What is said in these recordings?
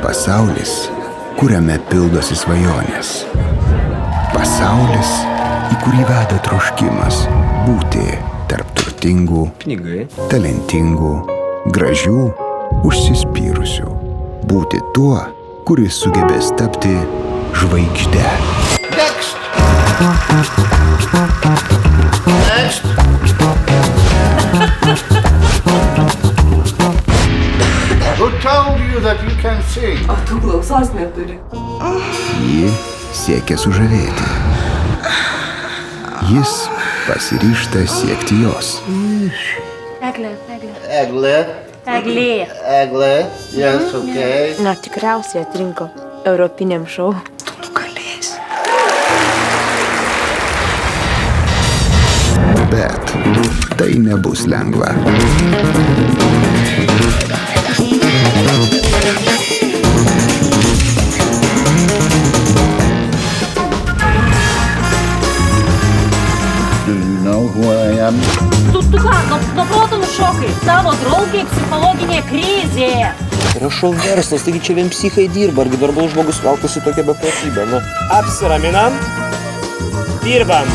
Pasaulis, kuriame pildosi svajonės. Pasaulis, į kurį veda troškimas būti tarp turtingų, talentingų, gražių, užsispyrusių. Būti tuo, kuris sugebės tapti žvaigžde. Next! Next! Who told you that you can sing? O tu klausos neturi. Ji siekia sužavėti. Jis pasiryžta siekti jos. Eglė. Eglė. Eglė. Eglė. Yes, okay. Na, tikriausiai atrinko europiniam šou. Tu nugalėsi. Bet tai nebus lengva. Do you know who I am? Tu ką, nuo proto nušokai. Tavo draugiai psichologinė krizė. Yra šou verslas, taigi čia vien psichai dirba, argi darbaus žmogus lauktųsi tokia beprotybė, nu. Apsiraminam, dirbam.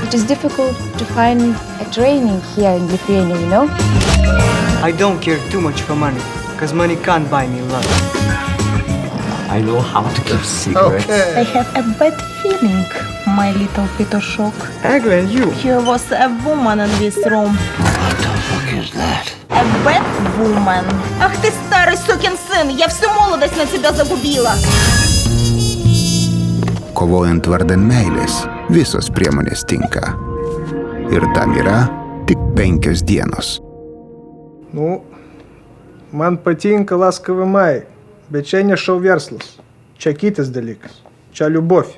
It is difficult to find a training here in Lithuania, you know? I don't care too much for money, because money can't buy me love. I know how to keep secrets. Okay. I have a bad feeling, my little Petoshok. Egle, and you? There was a woman in this room. What the fuck is that? A bad woman. Ах ты старый сукин сын, я всю молодость на тебя загубила. Kovojant vardan meilės, visos priemonės tinka. Ir tam yra tik 5 dienos. Nu, man patinka laskavый май, bet čia ne šou verslas. Čia kitas dalykas. Čia liubov.